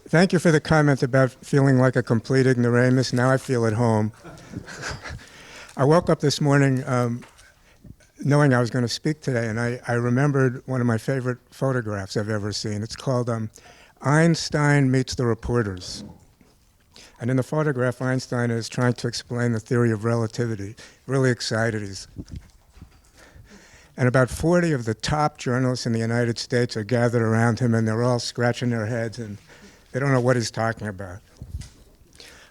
Thank you for the comment about feeling like a complete ignoramus. Now I feel at home. I woke up this morning knowing I was going to speak today, and I remembered one of my favorite photographs I've ever seen. It's called Einstein Meets the Reporters. And in the photograph, Einstein is trying to explain the theory of relativity. Really excited. And about 40 of the top journalists in the United States are gathered around him, and they're all scratching their heads, and they don't know what he's talking about.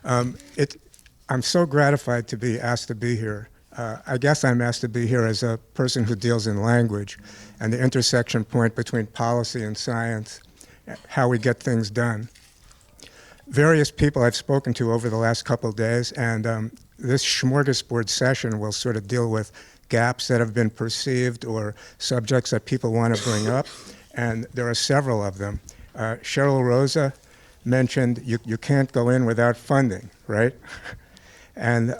I'm so gratified to be asked to be here. I guess I'm asked to be here as a person who deals in language and the intersection point between policy and science, how we get things done. Various people I've spoken to over the last couple of days, and this smorgasbord session will sort of deal with gaps that have been perceived or subjects that people want to bring up, and there are several of them. Cheryl Rosa mentioned you can't go in without funding, right? And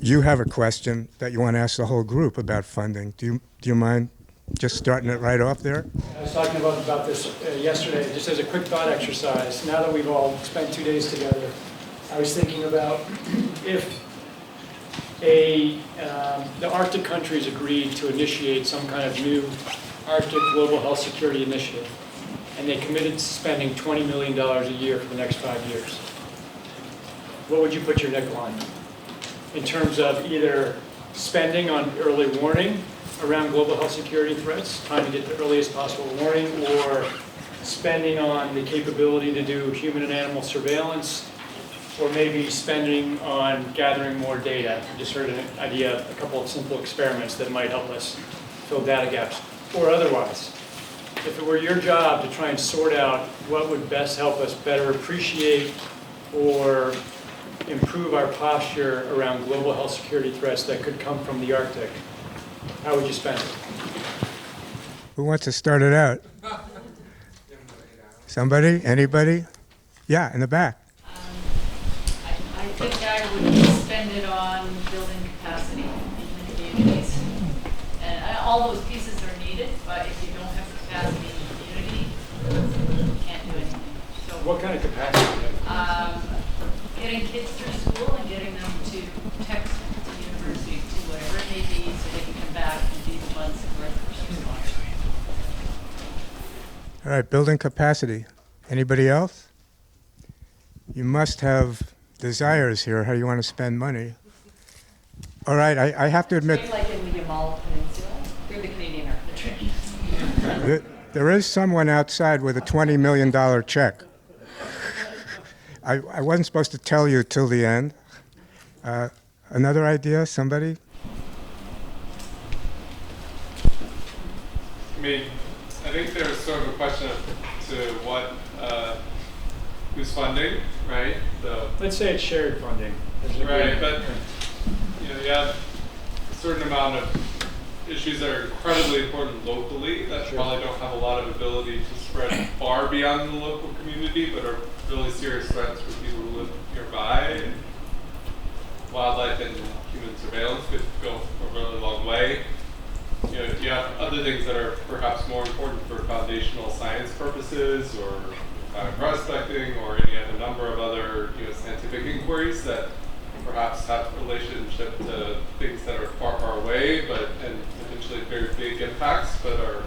you have a question that you want to ask the whole group about funding. Do you mind just starting it right off there? I was talking about this yesterday, just as a quick thought exercise. Now that we've all spent 2 days together, I was thinking about if the Arctic countries agreed to initiate some kind of new Arctic Global Health Security Initiative, and they committed to spending $20 million a year for the next 5 years. What would you put your nickel on in terms of either spending on early warning around global health security threats, trying to get the earliest possible warning, or spending on the capability to do human and animal surveillance, or maybe spending on gathering more data? I just heard an idea, a couple of simple experiments that might help us fill data gaps, or otherwise. If it were your job to try and sort out what would best help us better appreciate or improve our posture around global health security threats that could come from the Arctic, how would you spend it? Who wants to start it out? Somebody? Anybody? Yeah, in the back. I think I would spend it on building capacity in the communities. And all those pieces are needed, but if you don't have capacity in the community, you can't do anything. So, What kind of capacity? getting kids through school and getting them to tech, to university, to whatever it may be, so they can come back and be the ones who are the first responders. All right, building capacity. Anybody else? You must have desires here, how you want to spend money. All right, I have to admit, Like in the Yamal Peninsula, we're the Canadian Arctic. there is someone outside with a $20 million check. I wasn't supposed to tell you till the end. Another idea, somebody? I mean, I think there's sort of a question to what, who's funding, right? Let's say it's shared funding. Right, but you have a certain amount of issues that are incredibly important locally that probably don't have a lot of ability to spread far beyond the local community, but are really serious threats for people who live nearby. And wildlife and human surveillance could go a really long way. You have other things that are perhaps more important for foundational science purposes, or prospecting, or any number of other scientific inquiries that perhaps have relationship to things that are far, far away, and potentially very big impacts, but are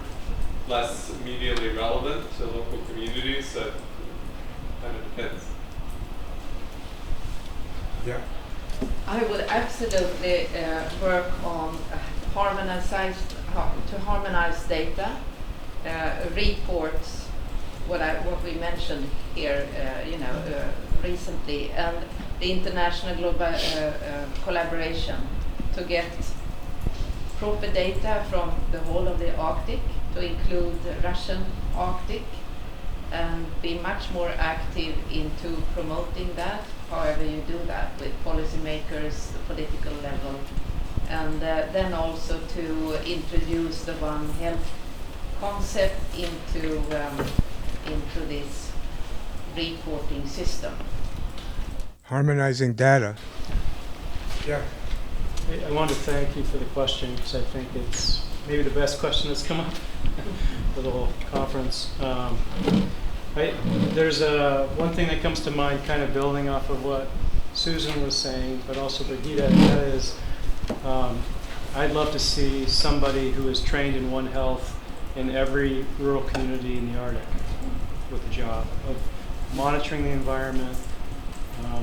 less immediately relevant to local communities. That kind of depends. Yeah. I would absolutely work on to harmonize data, reports, what we mentioned here, recently, and the international global collaboration to get proper data from the whole of the Arctic, to include the Russian Arctic, and be much more active into promoting that, however you do that, with policymakers, the political level, and then also to introduce the One Health concept into this reporting system. Harmonizing data. Yeah. I want to thank you for the question, because I think it's maybe the best question that's come up for the whole conference. There's one thing that comes to mind, kind of building off of what Susan was saying, but also Brigitte, and that is I'd love to see somebody who is trained in One Health in every rural community in the Arctic with a job of monitoring the environment,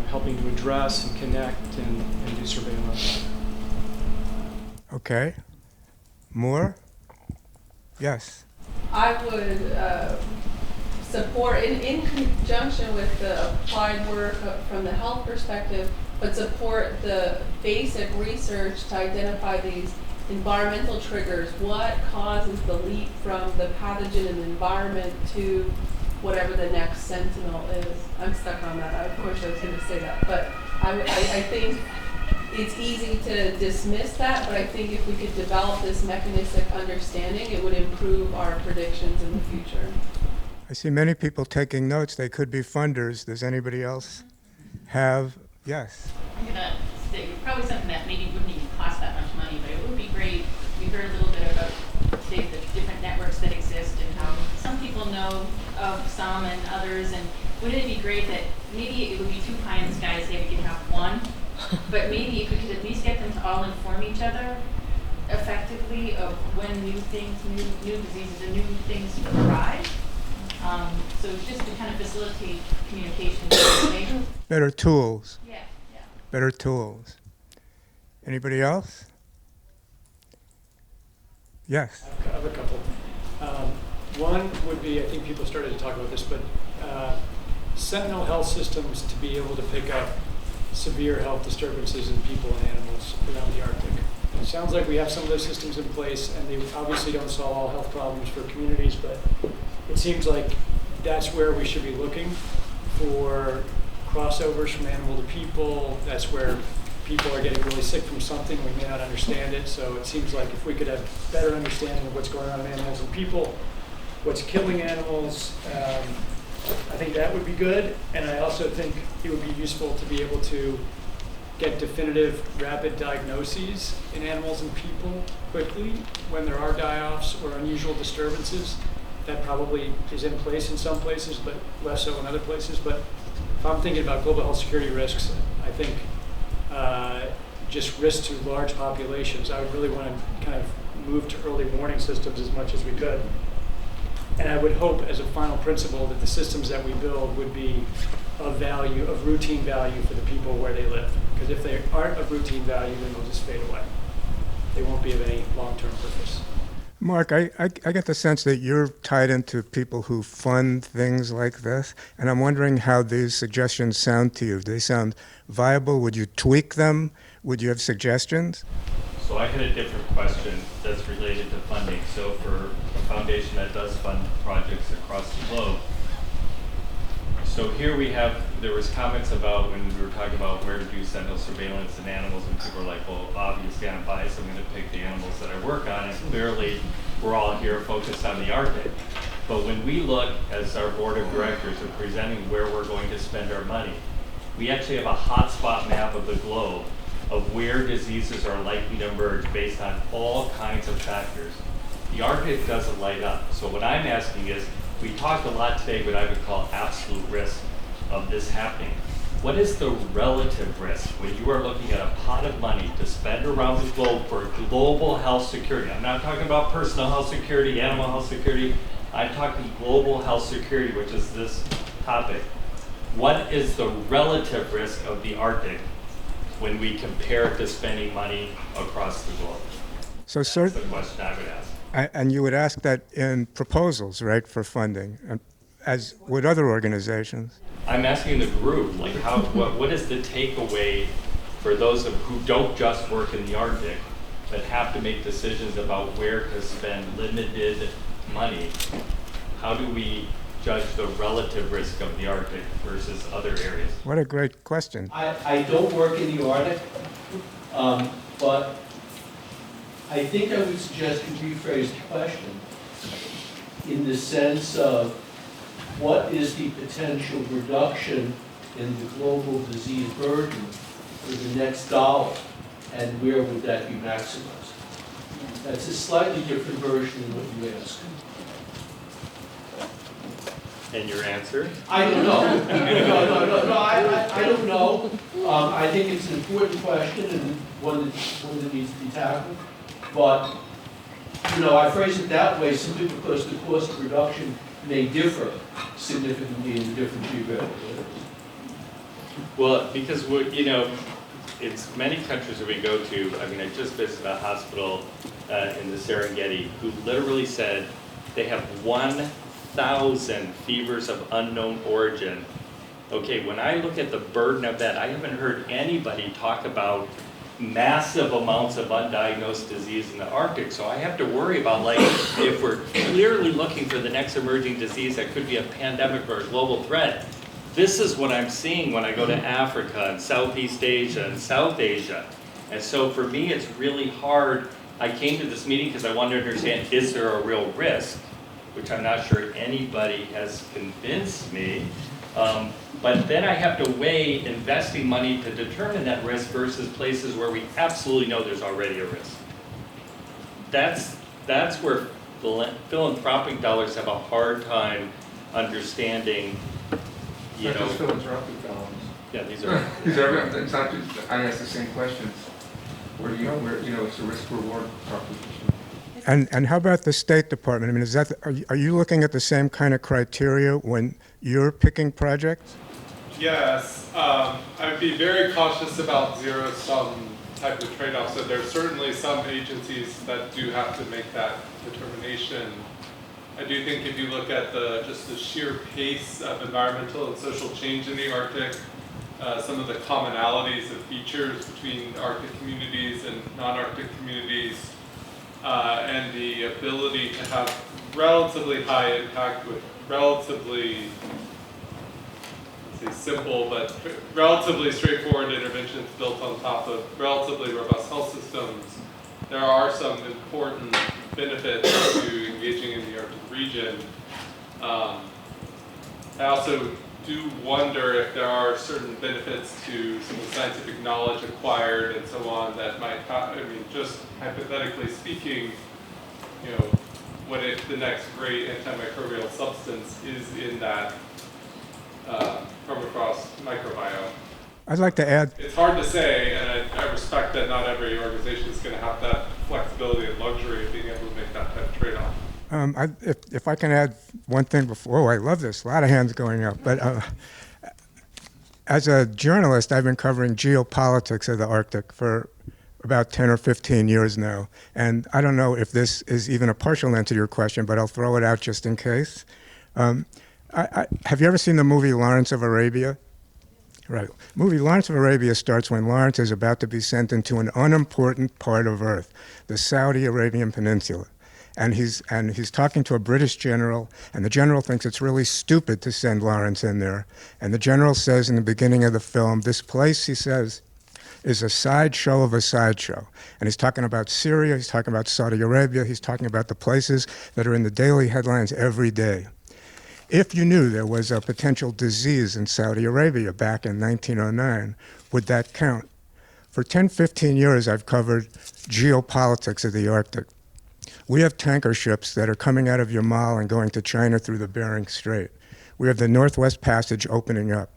helping to address and connect and do surveillance. Okay. More? Yes. I would support, in conjunction with the applied work from the health perspective, but support the basic research to identify these environmental triggers. What causes the leap from the pathogen in the environment to whatever the next sentinel is? I'm stuck on that. Of course I was going to say that, but I think it's easy to dismiss that, but I think if we could develop this mechanistic understanding, it would improve our predictions in the future. I see many people taking notes. They could be funders. Does anybody else have? Yes. I'm gonna say probably something that maybe wouldn't even cost that much money, but it would be great. We heard a little bit about today the different networks that exist and how some people know of some and others, and wouldn't it be great that maybe it would be too pie in the sky to say we can have one, but maybe if we could at least get them to all inform each other effectively of when new things, new diseases and new things arise. So just to kind of facilitate communication. Better tools. Yeah. Better tools. Anybody else? Yes. I have a couple. One would be, I think people started to talk about this, but sentinel health systems to be able to pick up severe health disturbances in people and animals around the Arctic. It sounds like we have some of those systems in place, and they obviously don't solve all health problems for communities, but it seems like that's where we should be looking for crossovers from animal to people. That's where people are getting really sick from something, we may not understand it, so it seems like if we could have better understanding of what's going on in animals and people, what's killing animals, I think that would be good. And I also think it would be useful to be able to get definitive rapid diagnoses in animals and people quickly when there are die-offs or unusual disturbances. That probably is in place in some places, but less so in other places. But if I'm thinking about global health security risks, I think just risk to large populations, I would really want to kind of move to early warning systems as much as we could. And I would hope as a final principle that the systems that we build would be of value, of routine value for the people where they live. Because if they aren't of routine value, then they'll just fade away. They won't be of any long-term purpose. Mark, I get the sense that you're tied into people who fund things like this, and I'm wondering how these suggestions sound to you. Do they sound viable? Would you tweak them? Would you have suggestions? So I had a different question that's related to funding. So for a foundation that does fund projects across the globe, so here we have, there was comments about when we were talking about where to do sentinel surveillance in animals, and people were like, well, obviously I'm biased, I'm gonna pick the animals that I work on, and clearly we're all here focused on the Arctic. But when we look as our board of directors of presenting where we're going to spend our money, we actually have a hotspot map of the globe of where diseases are likely to emerge based on all kinds of factors. The Arctic doesn't light up. So what I'm asking is, we talked a lot today what I would call absolute risk of this happening. What is the relative risk when you are looking at a pot of money to spend around the globe for global health security? I'm not talking about personal health security, animal health security. I'm talking global health security, which is this topic. What is the relative risk of the Arctic when we compare it to spending money across the globe? So, That's the question I would ask. And you would ask that in proposals, right, for funding, and as would other organizations. I'm asking the group, like, what is the takeaway for those who don't just work in the Arctic, but have to make decisions about where to spend limited money? How do we judge the relative risk of the Arctic versus other areas? What a great question. I don't work in the Arctic, but I think I would suggest you rephrase the question in the sense of what is the potential reduction in the global disease burden for the next dollar, and where would that be maximized? That's a slightly different version than what you asked. And your answer? I don't know. No, I don't know. I think it's an important question and one that needs to be tackled. But, I phrase it that way simply because the cost of production may differ significantly in the different geographical areas. Well, because it's many countries that we go to. I mean, I just visited a hospital in the Serengeti who literally said they have 1,000 fevers of unknown origin. Okay, when I look at the burden of that, I haven't heard anybody talk about massive amounts of undiagnosed disease in the Arctic. So I have to worry about, like, if we're clearly looking for the next emerging disease that could be a pandemic or a global threat, this is what I'm seeing when I go to Africa and Southeast Asia and South Asia. And so for me, it's really hard. I came to this meeting because I wanted to understand, is there a real risk? Which I'm not sure anybody has convinced me. But then I have to weigh investing money to determine that risk versus places where we absolutely know there's already a risk. That's where philanthropic dollars have a hard time understanding, Not just philanthropic dollars. Yeah, these are. It's not just, I ask the same questions. Where it's a risk-reward proposition. And how about the State Department? I mean, are you looking at the same kind of criteria when you're picking projects? Yes, I'd be very cautious about zero-sum type of trade-off. So there's certainly some agencies that do have to make that determination. I do think if you look at just the sheer pace of environmental and social change in the Arctic, some of the commonalities of features between Arctic communities and non-Arctic communities, and the ability to have relatively high impact with relatively, let's say simple, but relatively straightforward interventions built on top of relatively robust health systems, there are some important benefits to engaging in the Arctic region. I also do wonder if there are certain benefits to some of the scientific knowledge acquired and so on that might, just hypothetically speaking, what if the next great antimicrobial substance is in that permafrost microbiome? I'd like to add. It's hard to say, and I respect that not every organization is going to have that flexibility and luxury of being able to make that type of trade-off. If I can add one thing before, I love this, a lot of hands going up. But as a journalist, I've been covering geopolitics of the Arctic for about 10 or 15 years now. And I don't know if this is even a partial answer to your question, but I'll throw it out just in case. Have you ever seen the movie Lawrence of Arabia? Right. Movie Lawrence of Arabia starts when Lawrence is about to be sent into an unimportant part of Earth, the Saudi Arabian Peninsula. And he's talking to a British general, and the general thinks it's really stupid to send Lawrence in there. And the general says in the beginning of the film, this place, he says, is a sideshow of a sideshow. And he's talking about Syria, he's talking about Saudi Arabia, he's talking about the places that are in the daily headlines every day. If you knew there was a potential disease in Saudi Arabia back in 1909, would that count? For 10, 15 years, I've covered geopolitics of the Arctic. We have tanker ships that are coming out of Yamal and going to China through the Bering Strait. We have the Northwest Passage opening up.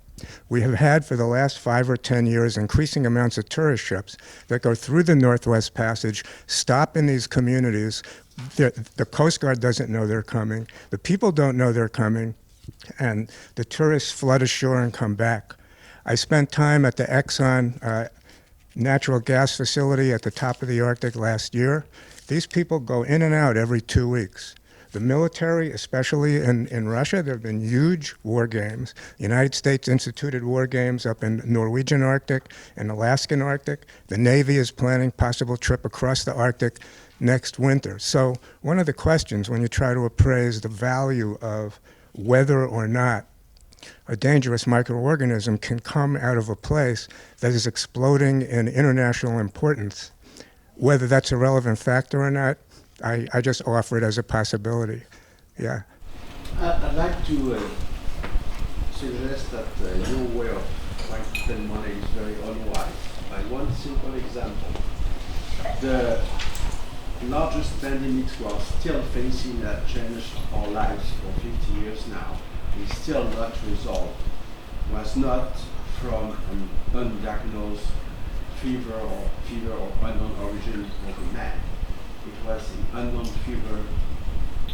We have had for the last 5 or 10 years increasing amounts of tourist ships that go through the Northwest Passage, stop in these communities. The Coast Guard doesn't know they're coming. The people don't know they're coming. And the tourists flood ashore and come back. I spent time at the Exxon natural gas facility at the top of the Arctic last year. These people go in and out every 2 weeks. The military, especially in Russia, there have been huge war games. The United States instituted war games up in Norwegian Arctic and Alaskan Arctic. The Navy is planning possible trip across the Arctic next winter. So one of the questions when you try to appraise the value of whether or not a dangerous microorganism can come out of a place that is exploding in international importance, whether that's a relevant factor or not, I just offer it as a possibility. Yeah. I'd like to suggest that your way of trying to spend money is very unwise. By one simple example, the largest pandemics we are still facing that changed our lives for 50 years now is still not resolved. Was not from an undiagnosed fever or unknown origin of a man. It was the unknown fever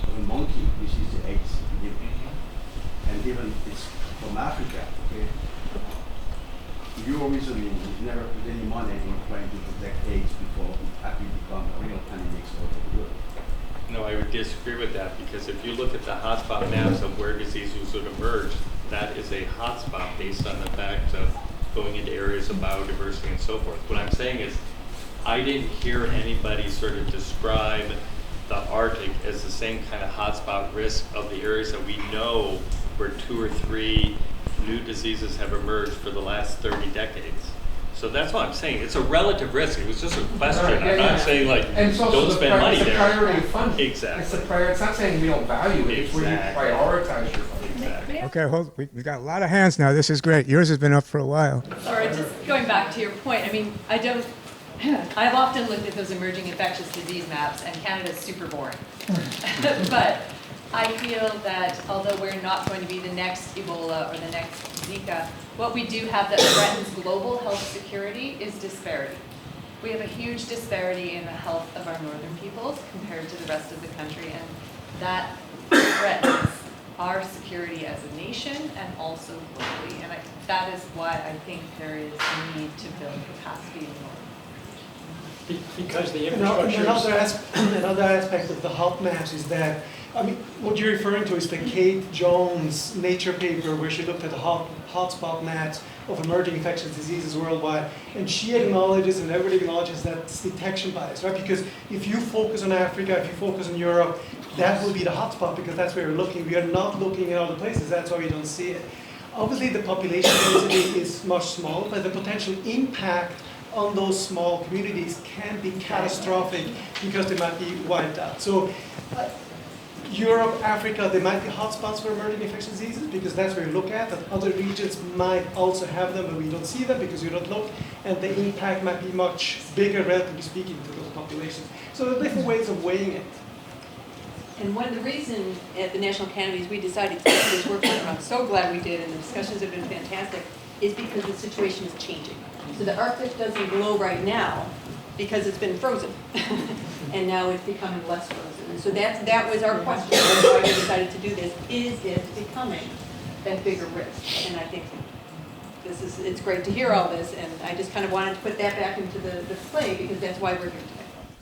of a monkey, which is the AIDS epidemic. And even it's from Africa, okay? Your reasoning is never put any money in trying to protect AIDS before it actually become a real pandemic all over the world. No, I would disagree with that, because if you look at the hotspot maps of where diseases would emerge, that is a hotspot based on the fact of going into areas of biodiversity and so forth. What I'm saying is, I didn't hear anybody sort of describe the Arctic as the same kind of hotspot risk of the areas that we know where 2 or 3 new diseases have emerged for the last 30 decades. So that's what I'm saying. It's a relative risk. It was just a question. I'm not saying like, And it's also don't spend money it's a there. priority of funding. Exactly. It's not saying we don't value it, it's where you Exactly. prioritize your funding. Exactly. Okay, we got a lot of hands now. This is great. Yours has been up for a while. Sorry, just going back to your point, I mean, I've often looked at those emerging infectious disease maps, and Canada's super boring. But I feel that although we're not going to be the next Ebola or the next Zika, what we do have that threatens global health security is disparity. We have a huge disparity in the health of our northern peoples compared to the rest of the country, and that threatens our security as a nation and also globally. And that is why I think there is a need to build capacity in the north. Because the Another infrastructure. another aspect of the health maps is that, I mean, what you're referring to is the Kate Jones Nature paper where she looked at the hotspot maps of emerging infectious diseases worldwide, and she acknowledges and everybody acknowledges that it's detection bias, right? Because if you focus on Africa, if you focus on Europe, that will be the hotspot because that's where we're looking. We are not looking at other places, that's why we don't see it. Obviously the population density is much smaller, but the potential impact on those small communities can be catastrophic because they might be wiped out. So Europe, Africa, they might be hotspots for emerging infectious diseases because that's where you look at, that other regions might also have them and we don't see them because you don't look, and the impact might be much bigger, relatively speaking, to those populations. So there are different ways of weighing it. And one of the reasons at the National Academies we decided to do this work, and I'm so glad we did, and the discussions have been fantastic, is because the situation is changing. So the Arctic doesn't glow right now because it's been frozen, and now it's becoming less frozen. And so that was our question. That's why we decided to do this. Is it becoming that bigger risk? And I think it's great to hear all this, and I just kind of wanted to put that back into the play because that's why we're here today.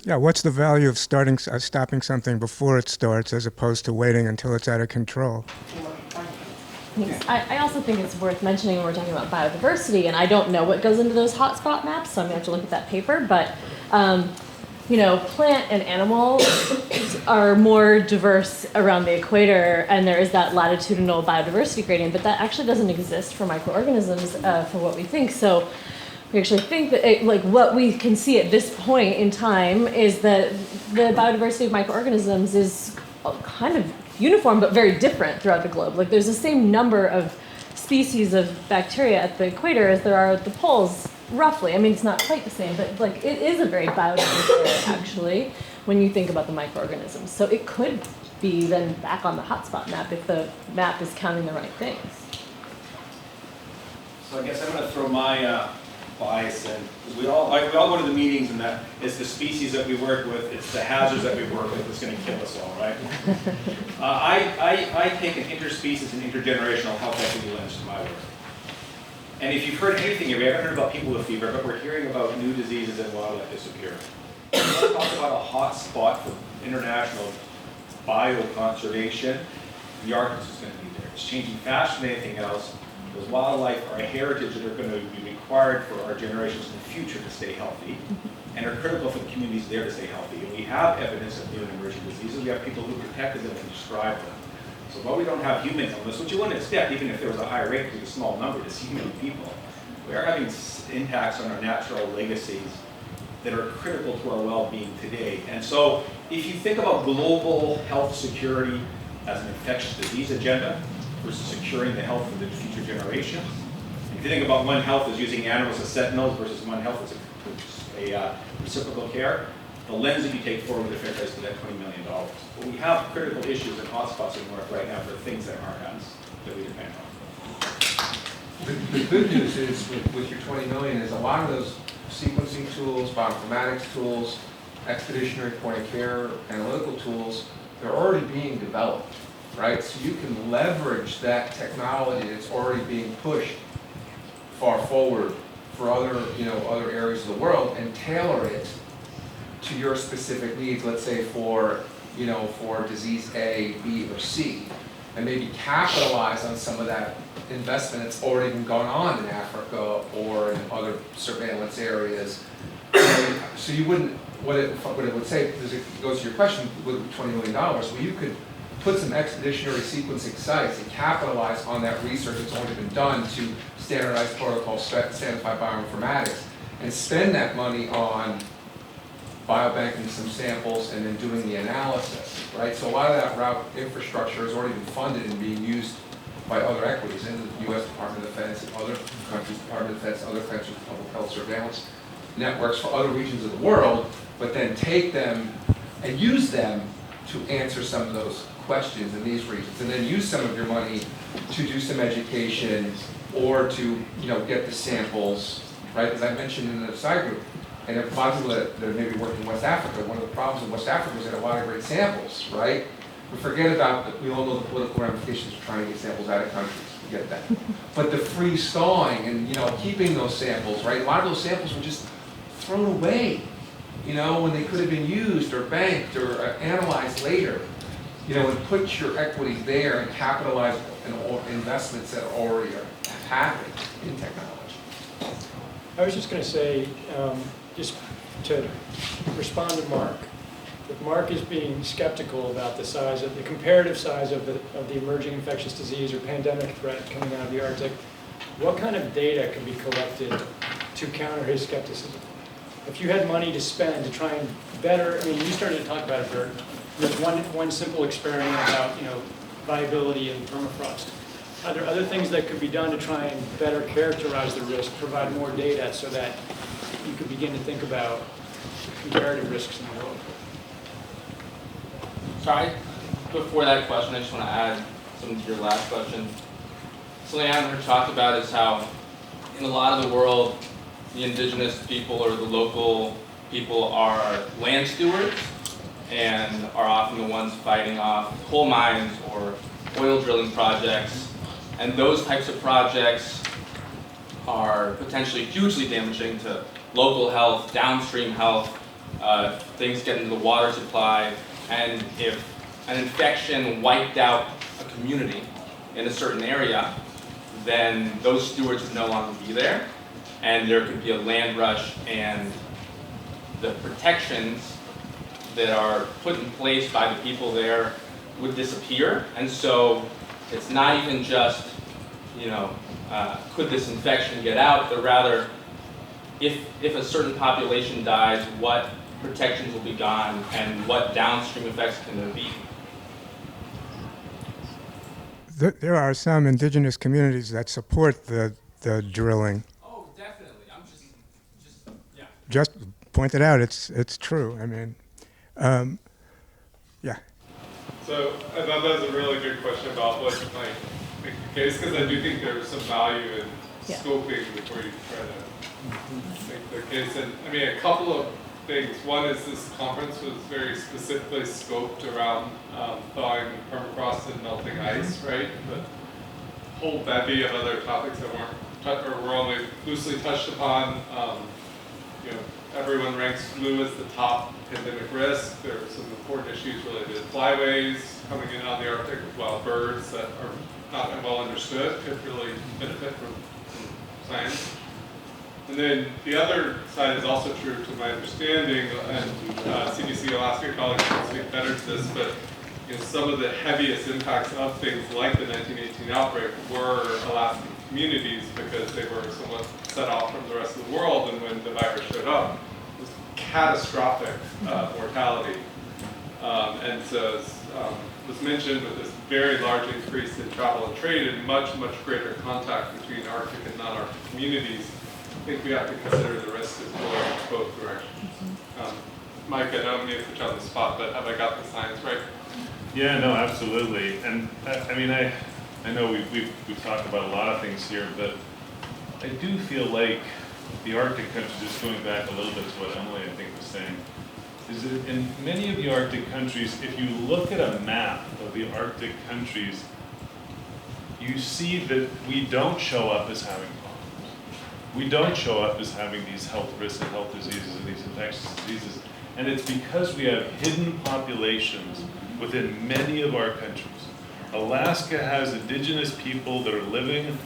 Yeah, what's the value of stopping something before it starts as opposed to waiting until it's out of control? I also think it's worth mentioning when we're talking about biodiversity, and I don't know what goes into those hotspot maps, so I'm going to have to look at that paper, but plant and animal are more diverse around the equator, and there is that latitudinal biodiversity gradient, but that actually doesn't exist for microorganisms for what we think. So we actually think that what we can see at this point in time is that the biodiversity of microorganisms is kind of uniform but very different throughout the globe. Like there's the same number of species of bacteria at the equator as there are at the poles, roughly. I mean, it's not quite the same, but like it is a very biodiverse area actually when you think about the microorganisms. So it could be then back on the hotspot map if the map is counting the right things. So I guess I'm going to throw my bias in. We all go to the meetings, and that it's the species that we work with, it's the hazards that we work with that's going to kill us all, right? I take an interspecies and intergenerational health equity lens to my work. And if you've heard anything here, we haven't heard about people with fever, but we're hearing about new diseases and wildlife disappearing. Let's talk about a hot spot for international bioconservation. The Arctic is going to be there. It's changing faster than anything else. Those wildlife are a heritage that are going to be required for our generations in the future to stay healthy, and are critical for the communities there to stay healthy. And we have evidence of new and emerging diseases. We have people who protected them and described them. So while we don't have human illness, which you wouldn't expect, even if there was a high rate, because it's a small number to see many people, we are having impacts on our natural legacies that are critical to our well-being today. And so if you think about global health security as an infectious disease agenda versus securing the health of the future generations, if you think about One Health as using animals as sentinels versus One Health as a reciprocal care, the lens that you take forward with the fair price to that $20 million. But we have critical issues and hotspots in the north right now for things that aren't us. that we depend on. The good news is with your 20 million is a lot of those sequencing tools, bioinformatics tools, expeditionary point of care, analytical tools, they're already being developed, right? So you can leverage that technology that's already being pushed far forward for other, other areas of the world and tailor it to your specific needs, let's say for disease A, B, or C, and maybe capitalize on some of that investment that's already been going on in Africa or in other surveillance areas. So you wouldn't, what it would say, because it goes to your question, with $20 million, well, you could put some expeditionary sequencing sites and capitalize on that research that's already been done to standardize protocols, standardify bioinformatics, and spend that money on biobanking some samples and then doing the analysis, right? So a lot of that route infrastructure has already been funded and being used by other equities in the U.S. Department of Defense and other countries' Department of Defense, other countries' public health surveillance networks for other regions of the world, but then take them and use them to answer some of those questions in these regions, and then use some of your money to do some education or to get the samples, right? As I mentioned in the side group, and a lot of people that may be working in West Africa, one of the problems in West Africa was they had a lot of great samples, right? We forget about, we all know the political ramifications of trying to get samples out of countries, we get that. But the freeze thawing and keeping those samples, right? A lot of those samples were just thrown away, when they could have been used or banked or analyzed later. And put your equity there and capitalize on investments that already are happening in technology. I was just going to say, just to respond to Mark, if Mark is being skeptical about the comparative size of the emerging infectious disease or pandemic threat coming out of the Arctic, what kind of data can be collected to counter his skepticism? If you had money to spend to try and better, you started to talk about it, Bert, with one simple experiment about viability in permafrost. Are there other things that could be done to try and better characterize the risk, provide more data so that you could begin to think about comparative risks in the world? Sorry, before that question, I just want to add something to your last question. Something I haven't heard talked about is how in a lot of the world, the indigenous people or the local people are land stewards and are often the ones fighting off coal mines or oil drilling projects. And those types of projects are potentially hugely damaging to local health, downstream health, things get into the water supply, and if an infection wiped out a community in a certain area, then those stewards would no longer be there, and there could be a land rush, and the protections that are put in place by the people there would disappear. And so it's not even just, could this infection get out, but rather, if a certain population dies, what protections will be gone and what downstream effects can there be? There are some indigenous communities that support the drilling. Oh, definitely. I'm just yeah. Just point it out. It's true. Yeah. So I thought that was a really good question about what might make the case, because I do think there's some value in scoping before you try to make the case. And a couple of things. One is this conference was very specifically scoped around thawing permafrost and melting ice, right? But a whole bevy of other topics that were only loosely touched upon. Everyone ranks flu as the top pandemic risk. There are some important issues related to flyways coming in on the Arctic, as well as birds that are not well understood, could really benefit from science. And then the other side is also true to my understanding, and CDC Alaska colleagues can speak better to this, but some of the heaviest impacts of things like the 1918 outbreak were Alaskan communities because they were somewhat set off from the rest of the world, and when the virus showed up, it was catastrophic mortality. And so as was mentioned, with this very large increase in travel and trade and much, much greater contact between Arctic and non-Arctic communities, I think we have to consider the risk as going both directions. Mike, I don't mean to put you on the spot, but have I got the science right? Yeah, no, absolutely. And I know we've talked about a lot of things here, but I do feel like the Arctic countries, just going back a little bit to what Emily, I think, was saying, is that in many of the Arctic countries, if you look at a map of the Arctic countries, you see that we don't show up as having problems. We don't show up as having these health risks and health diseases and these infectious diseases. And it's because we have hidden populations within many of our countries. Alaska has indigenous people that are living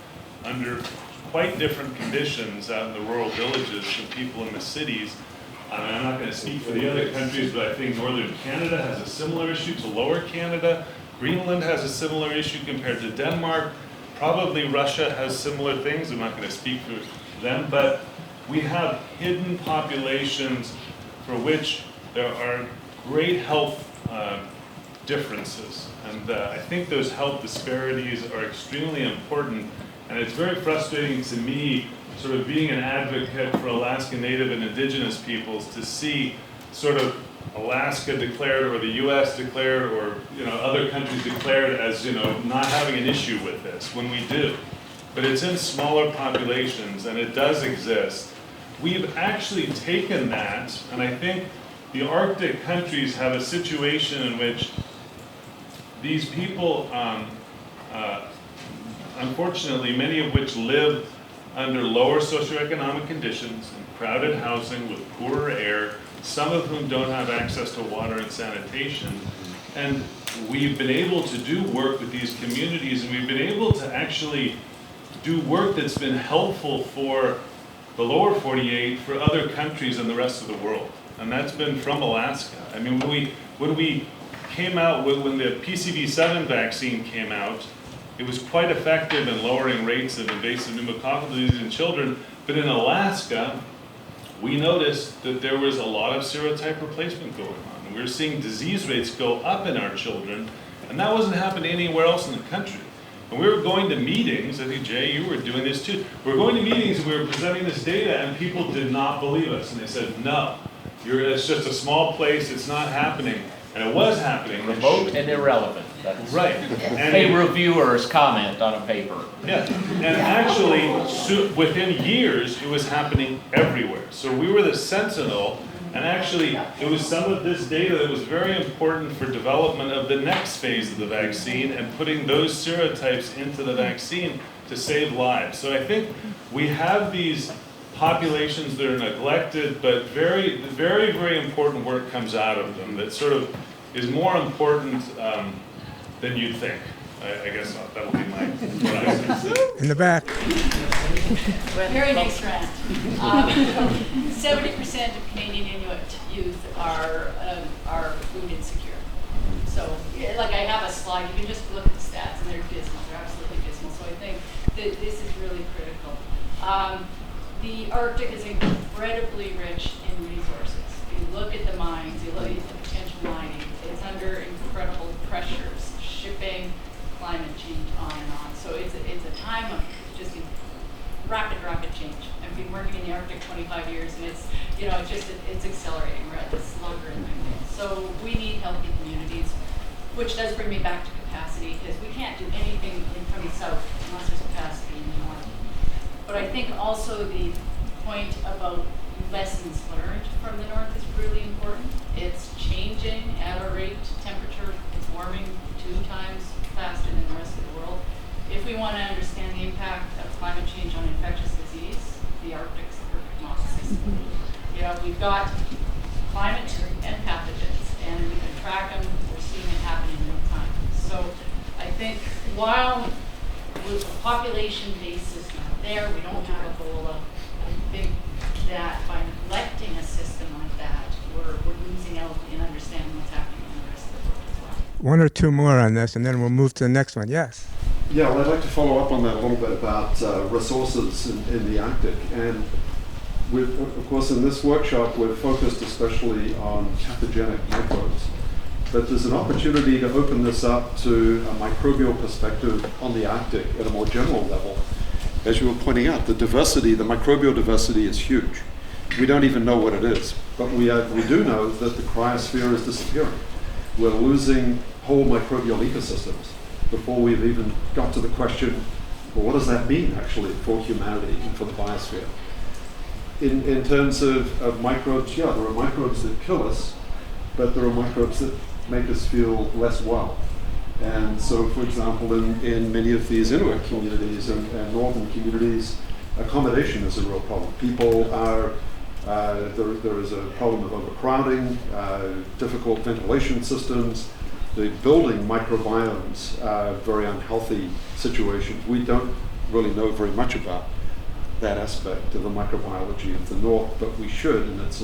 under quite different conditions out in the rural villages than people in the cities. I'm not going to speak for the other countries, but I think Northern Canada has a similar issue to Lower Canada. Greenland has a similar issue compared to Denmark. Probably Russia has similar things. I'm not going to speak for them, but we have hidden populations for which there are great health differences. And I think those health disparities are extremely important. And it's very frustrating to me, sort of being an advocate for Alaska Native and Indigenous peoples, to see sort of Alaska declared, or the U.S. declared, or other countries declared as not having an issue with this, when we do. But it's in smaller populations, and it does exist. We've actually taken that, and I think the Arctic countries have a situation in which these people, unfortunately, many of which live under lower socioeconomic conditions, in crowded housing with poorer air, some of whom don't have access to water and sanitation. And we've been able to do work with these communities, and we've been able to actually do work that's been helpful for the lower 48, for other countries and the rest of the world. And that's been from Alaska. I mean, when we came out, when the PCV7 vaccine came out, it was quite effective in lowering rates of invasive pneumococcal disease in children. But in Alaska, we noticed that there was a lot of serotype replacement going on. And we were seeing disease rates go up in our children, and that wasn't happening anywhere else in the country. And we were going to meetings, I think, Jay, you were doing this too. We were going to meetings and we were presenting this data, and people did not believe us. And they said, no, it's just a small place, it's not happening. And it was happening. Remote and irrelevant. That's right. And a reviewer's comment on a paper. Yeah, and actually, within years, it was happening everywhere. So we were the sentinel, and actually, it was some of this data that was very important for development of the next phase of the vaccine and putting those serotypes into the vaccine to save lives. So I think we have these populations that are neglected, but very, very, very important work comes out of them that sort of is more important than you'd think. I guess that'll be my in the back. Very nice rant. 70% of Canadian Inuit youth are food insecure. So, like, I have a slide. You can just look at the stats, and they're dismal. They're absolutely dismal. So I think that this is really critical. The Arctic is incredibly rich in resources. You look at the mines, you look at the potential mining. It's under incredible pressures, shipping, climate change, on and on. So it's a time of just rapid change. I've been working in the Arctic 25 years, and it's accelerating. We're at this logarithmic thing. So we need healthy communities, which does bring me back to capacity, because we can't do anything from the south unless there's capacity in the north. But I think also the point about lessons learned from the north is really important. It's changing at a rate, temperature is warming 2 times faster than the rest of the world. If we want to understand the impact of climate change on infectious disease, the Arctic's the perfect model system. We've got climate and pathogens, and we can track them. We're seeing it happen in real time. So I think while the population base is not there, we don't have Ebola. I think that by neglecting a system like that, we're losing out in understanding what's happening in the rest of the world as well. One or two more on this, and then we'll move to the next one. Yes. Yeah, well, I'd like to follow up on that a little bit about resources in the Arctic. And of course, in this workshop, we're focused especially on pathogenic microbes. But there's an opportunity to open this up to a microbial perspective on the Arctic at a more general level. As you were pointing out, the microbial diversity is huge. We don't even know what it is, but we do know that the cryosphere is disappearing. We're losing whole microbial ecosystems. before we've even got to the question, well, what does that mean actually for humanity and for the biosphere? In terms of microbes, yeah, there are microbes that kill us, but there are microbes that make us feel less well. And so, for example, in many of these Inuit communities and northern communities, accommodation is a real problem. People are, there is a problem of overcrowding, difficult ventilation systems. The building microbiomes are very unhealthy situations. We don't really know very much about that aspect of the microbiology of the North, but we should, and it's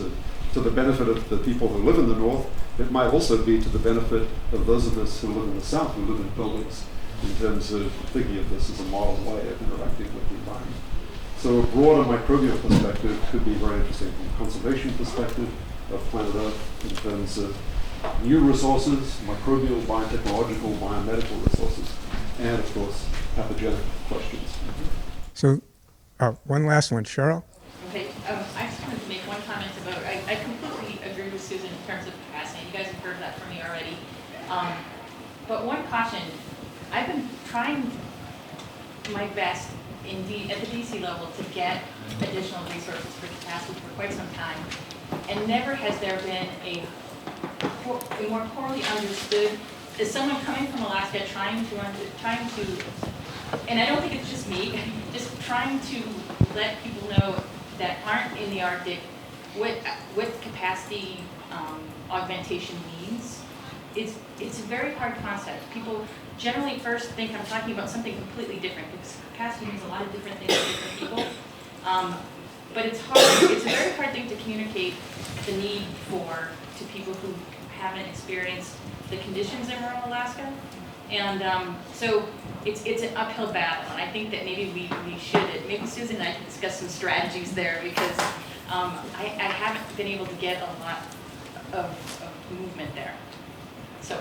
to the benefit of the people who live in the North. It might also be to the benefit of those of us who live in the South, who live in buildings, in terms of thinking of this as a modern way of interacting with the environment. So a broader microbial perspective could be very interesting from a conservation perspective of planet Earth in terms of new resources, microbial, biotechnological, biomedical resources, and of course, pathogenic questions. So, one last one, Cheryl? Okay, I just wanted to make one comment about, I completely agree with Susan in terms of capacity. You guys have heard that from me already. But one caution, I've been trying my best indeed at the DC level to get additional resources for capacity for quite some time. And never has there been a more poorly understood, as someone coming from Alaska trying to, and I don't think it's just me, just trying to let people know that aren't in the Arctic what capacity augmentation means. It's a very hard concept. People generally first think I'm talking about something completely different because capacity means a lot of different things to different people. But it's hard. It's a very hard thing to communicate the need for to people who haven't experienced the conditions in rural Alaska. And so it's an uphill battle, and I think that maybe we should, maybe Susan and I can discuss some strategies there because I haven't been able to get a lot of movement there. So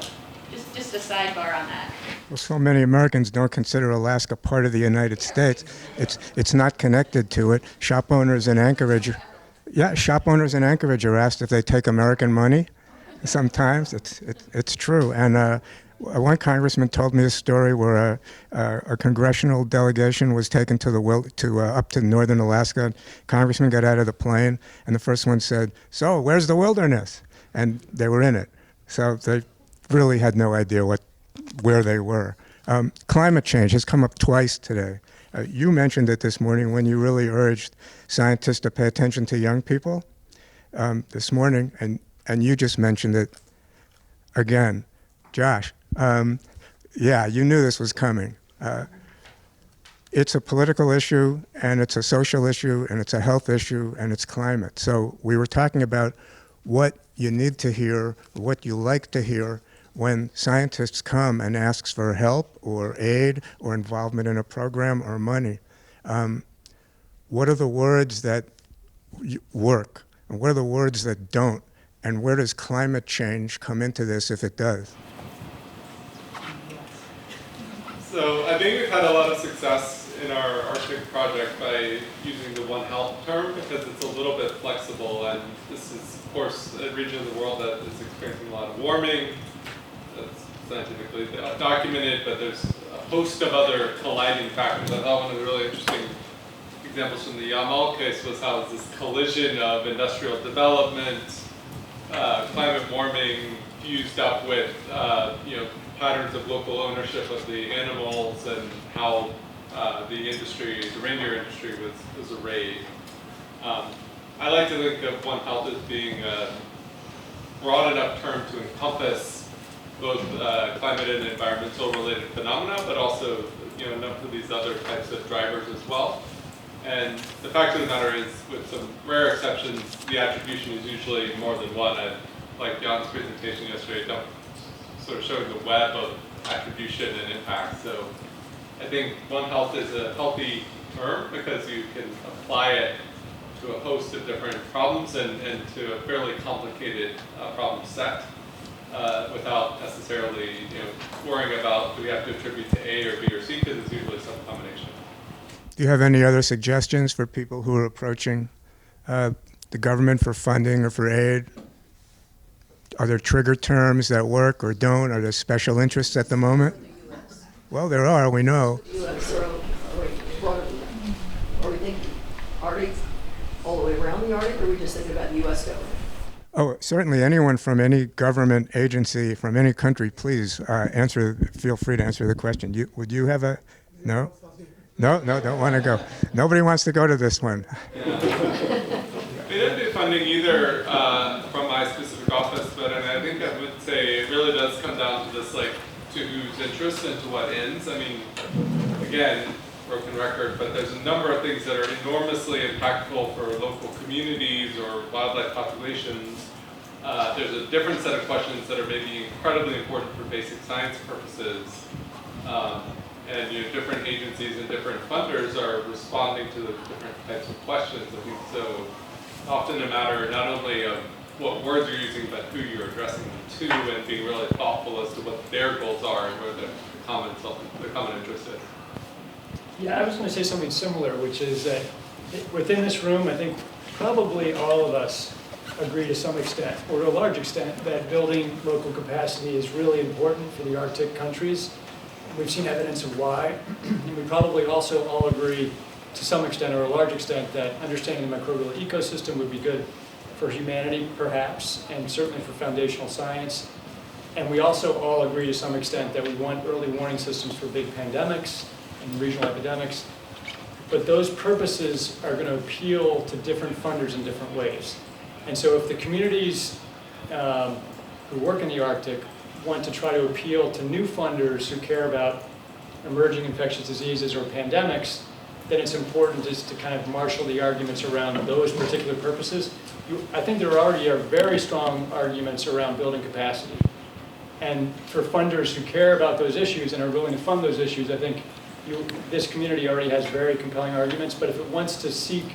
just a sidebar on that. Well, so many Americans don't consider Alaska part of the United States. It's not connected to it. Shop owners in Anchorage, shop owners in Anchorage are asked if they take American money. Sometimes it's true. And one congressman told me a story where a congressional delegation was taken to up to northern Alaska. Congressman got out of the plane, and the first one said, "So, where's the wilderness?" And they were in it. So they really had no idea where they were. Climate change has come up twice today. You mentioned it this morning when you really urged scientists to pay attention to young people this morning, and you just mentioned it again. Josh, yeah, you knew this was coming. It's a political issue, and it's a social issue, and it's a health issue, and it's climate. So we were talking about what you need to hear, what you like to hear when scientists come and ask for help or aid or involvement in a program or money. What are the words that work, and what are the words that don't, and where does climate change come into this if it does? So I think we've had a lot of success in our Arctic project by using the One Health term because it's a little bit flexible, and this is, of course, a region of the world that is experiencing a lot of warming. That's scientifically documented, but there's a host of other colliding factors. I thought one of the really interesting examples from the Yamal case was how it's this collision of industrial development, climate warming fused up with patterns of local ownership of the animals and how the reindeer industry was arrayed. I like to think of One Health as being a broad enough term to encompass both climate and environmental related phenomena, but also enough of these other types of drivers as well. And the fact of the matter is, with some rare exceptions, the attribution is usually more than one. Like Jan's presentation yesterday, sort of showing the web of attribution and impact. So I think One Health is a healthy term because you can apply it to a host of different problems and to a fairly complicated problem set without necessarily worrying about do we have to attribute to A or B or C, because it's usually some combination. Do you have any other suggestions for people who are approaching the government for funding or for aid? Are there trigger terms that work or don't? Are there special interests at the moment? Well, there are, we know. U.S. or broader than that? Are we thinking Arctic all the way around the Arctic, or are we just thinking about the U.S. government? Oh, certainly anyone from any government agency, from any country, please feel free to answer the question. Would you have a, no? No, don't want to go. Nobody wants to go to this one. We didn't do funding either from my specific office, but I think I would say it really does come down to this, like, to whose interest and to what ends. I mean, again, broken record, but there's a number of things that are enormously impactful for local communities or wildlife populations. There's a different set of questions that are maybe incredibly important for basic science purposes. And different agencies and different funders are responding to the different types of questions. I think so often a matter not only of what words you're using, but who you're addressing them to, and being really thoughtful as to what their goals are and where the common interest is. Yeah, I was going to say something similar, which is that within this room, I think probably all of us agree to some extent, or to a large extent, that building local capacity is really important for the Arctic countries. We've seen evidence of why. And we probably also all agree to some extent or a large extent that understanding the microbial ecosystem would be good for humanity, perhaps, and certainly for foundational science. And we also all agree to some extent that we want early warning systems for big pandemics and regional epidemics. But those purposes are going to appeal to different funders in different ways. And so if the communities who work in the Arctic want to try to appeal to new funders who care about emerging infectious diseases or pandemics, then it's important just to kind of marshal the arguments around those particular purposes. I think there already are very strong arguments around building capacity. And for funders who care about those issues and are willing to fund those issues, I think this community already has very compelling arguments. But if it wants to seek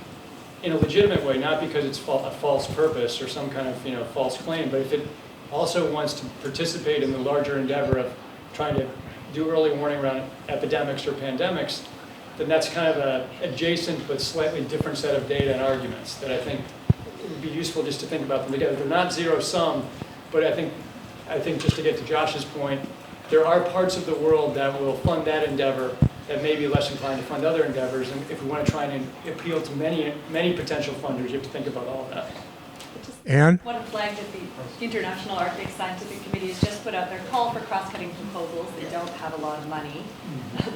in a legitimate way, not because it's a false purpose or some kind of false claim, but if it also wants to participate in the larger endeavor of trying to do early warning around epidemics or pandemics, then that's kind of an adjacent but slightly different set of data and arguments that I think it would be useful just to think about them together. They're not zero sum, but I think just to get to Josh's point, there are parts of the world that will fund that endeavor that may be less inclined to fund other endeavors. And if we want to try and appeal to many potential funders, you have to think about all of that. Anne? I want to flag that the International Arctic Scientific Committee has just put out their call for cross-cutting proposals. They don't have a lot of money,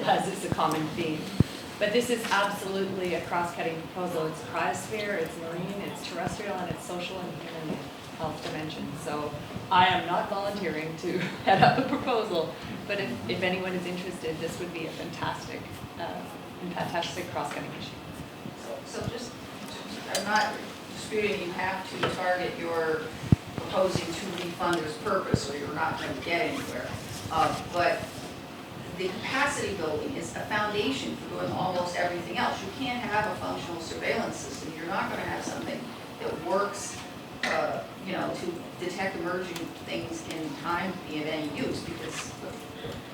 as is a common theme. But this is absolutely a cross-cutting proposal. It's cryosphere, it's marine, it's terrestrial, and it's social and human health dimensions. So I am not volunteering to head up a proposal, but if anyone is interested, this would be a fantastic cross-cutting issue. So just, I'm not disputing you have to target your proposing to the funder's purpose or you're not going to get anywhere. But the capacity building is a foundation for doing almost everything else. You can't have a functional surveillance system. You're not going to have something that works, to detect emerging things in time to be of any use, because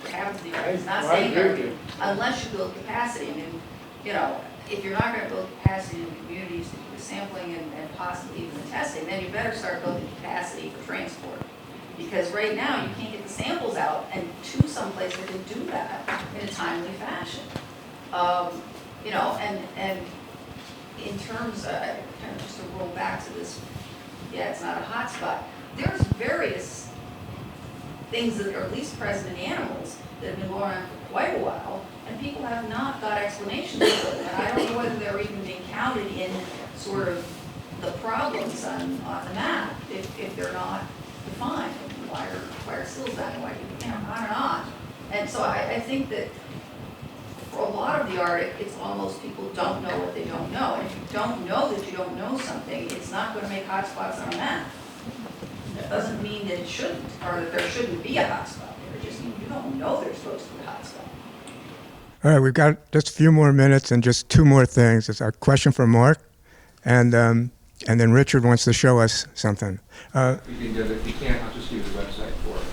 what happens to the Earth is not saying everything unless you build capacity. I mean, if you're not going to build capacity in the communities to do the sampling and possibly even the testing, then you better start building capacity for transport. Because right now, you can't get the samples out and to someplace that can do that in a timely fashion. And in terms, kind of just to roll back to this, it's not a hot spot. There's various things that are at least present in animals that have been going on for quite a while, and people have not got explanations for them. And I don't know whether they're even being counted in sort of the problems on the map if they're not defined. Why are sills dying? Why on and on. And so I think that for a lot of the Arctic, it's almost people don't know what they don't know. And if you don't know that you don't know something, it's not going to make hotspots on a map. That doesn't mean that it shouldn't, or that there shouldn't be a hotspot there. It just means you don't know there's supposed to be a hotspot. All right, we've got just a few more minutes and just two more things. It's a question from Mark, and then Richard wants to show us something. You can get it. If you can't, I'll just give you the website for it.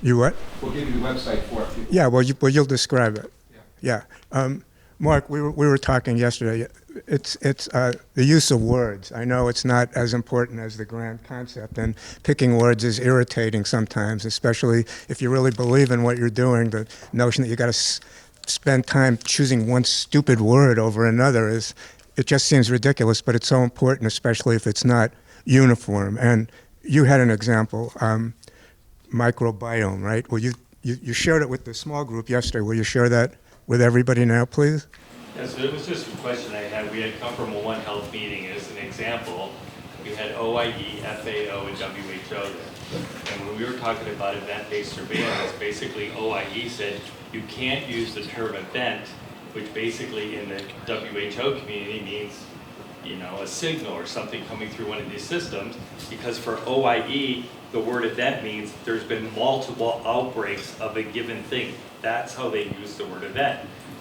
You what? We'll give you the website for it. Yeah, well, you'll describe it. Yeah. Mark, we were talking yesterday. It's the use of words. I know it's not as important as the grand concept, and picking words is irritating sometimes, especially if you really believe in what you're doing. The notion that you got to spend time choosing one stupid word over another it just seems ridiculous, but it's so important, especially if it's not uniform. And you had an example, microbiome, right? Well, you shared it with the small group yesterday. Will you share that with everybody now, please? Yeah, so it was just a question I had. We had come from a One Health meeting as an example. We had OIE, FAO, and WHO there. And when we were talking about event-based surveillance, basically OIE said you can't use the term event, which basically in the WHO community means, a signal or something coming through one of these systems, because for OIE, the word event means there's been multiple outbreaks of a given thing. That's how they use the word event.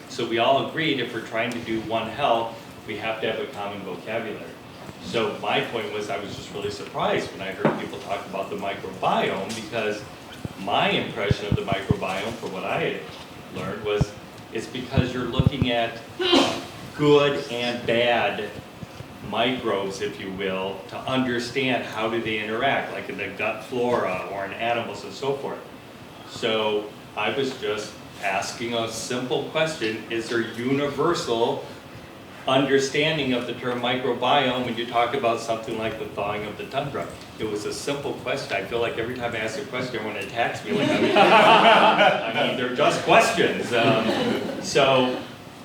So we all agreed if we're trying to do One Health, we have to have a common vocabulary. So my point was I was just really surprised when I heard people talk about the microbiome, because my impression of the microbiome, from what I had learned, was it's because you're looking at good and bad microbes, if you will, to understand how do they interact, like in the gut flora or in animals and so forth. So I was just asking a simple question: is there universal understanding of the term microbiome when you talk about something like the thawing of the tundra? It was a simple question. I feel like every time I ask a question, everyone attacks me like I mean, they're just questions. So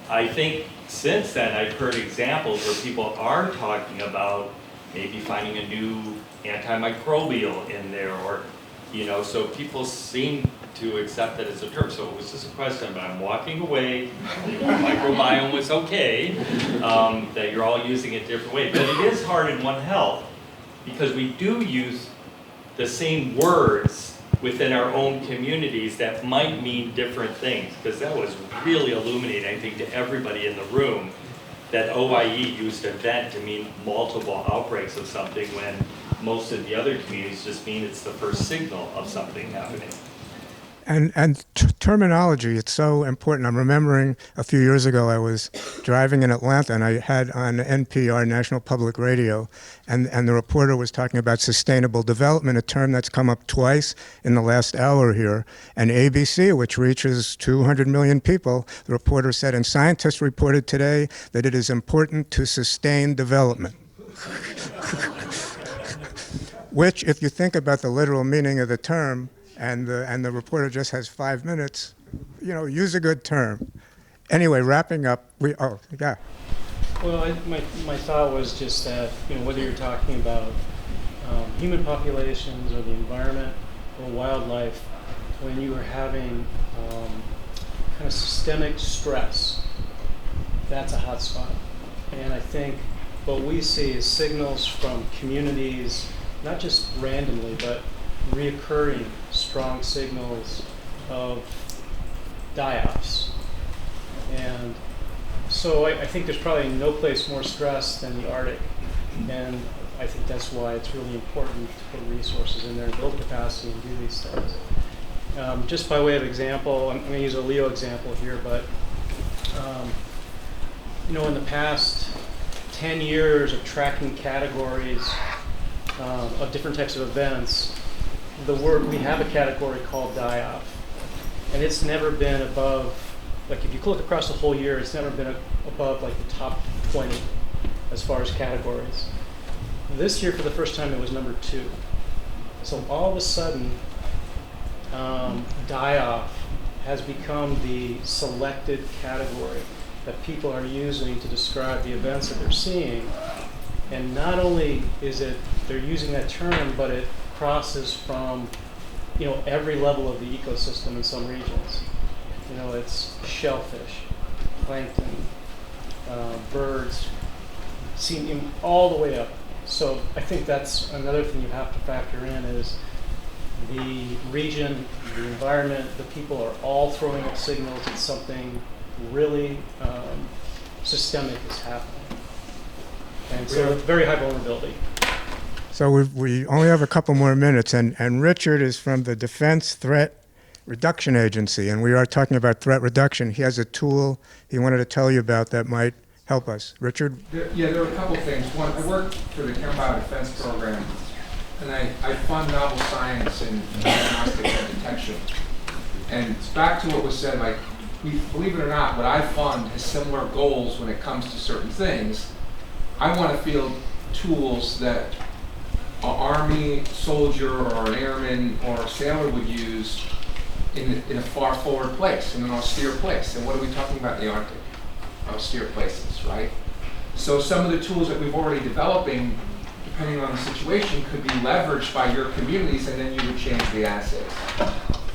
I think since then I've heard examples where people are talking about maybe finding a new antimicrobial in there, or, so people seem to accept that as a term. So it was just a question, but I'm walking away. Microbiome was okay, that you're all using it different ways. But it is hard in One Health because we do use the same words within our own communities that might mean different things, because that was really illuminating, I think, to everybody in the room, that OIE used event to mean multiple outbreaks of something when most of the other communities just mean it's the first signal of something happening. And terminology, it's so important. I'm remembering a few years ago I was driving in Atlanta and I had on NPR, National Public Radio, and the reporter was talking about sustainable development, a term that's come up twice in the last hour here. And ABC, which reaches 200 million people, the reporter said, and scientists reported today that it is important to sustain development. Which, if you think about the literal meaning of the term, and the reporter just has 5 minutes, use a good term. Anyway, wrapping up, Well, my thought was just that, whether you're talking about human populations or the environment or wildlife, when you are having kind of systemic stress, that's a hot spot. And I think what we see is signals from communities, not just randomly, but reoccurring strong signals of die-offs. And so I think there's probably no place more stress than the Arctic. And I think that's why it's really important to put resources in there and build capacity and do these things. Just by way of example, I'm going to use a Leo example here, but in the past 10 years of tracking categories of different types of events, we have a category called die-off, and it's never been above, like if you look across the whole year, it's never been above like the top 20 as far as categories. This year, for the first time, it was number 2. So all of a sudden, die-off has become the selected category that people are using to describe the events that they're seeing. And not only is it they're using that term, but it crosses from every level of the ecosystem in some regions. It's shellfish, plankton, birds, seen all the way up. So I think that's another thing you have to factor in is the region, the environment, the people are all throwing up signals that something really systemic is happening. And so it's very high vulnerability. So we only have a couple more minutes, and Richard is from the Defense Threat Reduction Agency, and we are talking about threat reduction. He has a tool he wanted to tell you about that might help us. Richard? There are a couple things. One, I work for the Chem Biodefense Program, and I fund novel science in diagnostics and detection. And it's back to what was said, like, believe it or not, what I fund has similar goals when it comes to certain things. I want to field tools that an Army soldier or an airman or a sailor would use in a far forward place, in an austere place. And what are we talking about in the Arctic? Austere places, right? So some of the tools that we've already developing, depending on the situation, could be leveraged by your communities, and then you would change the assays.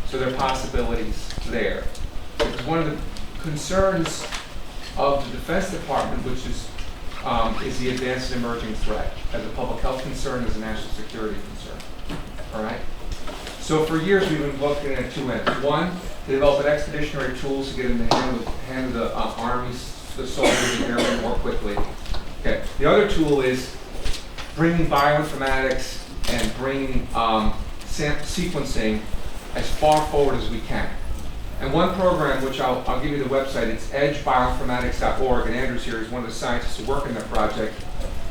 So there are possibilities there. Because one of the concerns of the Defense Department, which is the advanced and emerging threat, as a public health concern, as a national security concern. All right? So for years we've been looking at two ends. One, to develop an expeditionary tools to get in the hand of the armies, the soldiers, the airmen more quickly. Okay. The other tool is bringing bioinformatics and bringing sequencing as far forward as we can. And one program, which I'll give you the website, it's edgebioinformatics.org, and Andrew's here is one of the scientists who work in that project,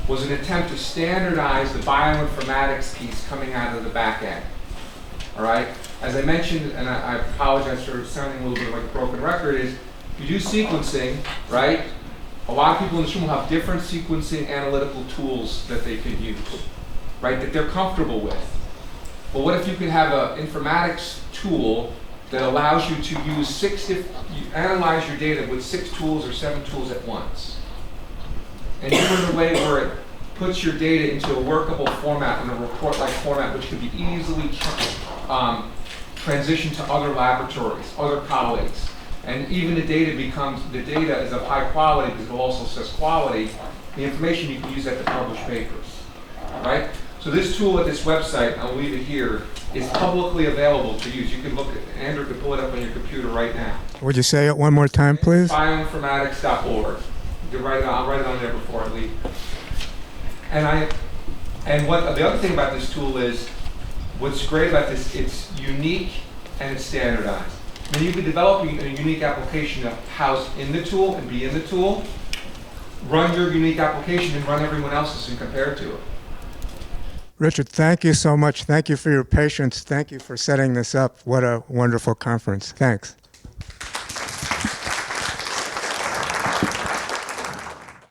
was an attempt to standardize the bioinformatics piece coming out of the back end. All right? As I mentioned, and I apologize for sounding a little bit like a broken record, is you do sequencing, right? A lot of people in this room will have different sequencing analytical tools that they could use, right? That they're comfortable with. But what if you could have an informatics tool that allows you to use you analyze your data with 6 tools or 7 tools at once? And do it in a way where it puts your data into a workable format, in a report-like format, which could be easily transitioned to other laboratories, other colleagues. And even the data is of high quality because it also says quality. The information you can use that to publish papers, right? So this tool at this website, I'll leave it here, is publicly available to use. You can look at, Andrew could pull it up on your computer right now. Would you say it one more time, please? Bioinformatics.org. I'll write it on there before I leave. And what the other thing about this tool is, what's great about this, it's unique and it's standardized. I mean, you could develop a unique application to house in the tool and be in the tool, run your unique application and run everyone else's and compare it to it. Richard, thank you so much. Thank you for your patience. Thank you for setting this up. What a wonderful conference. Thanks.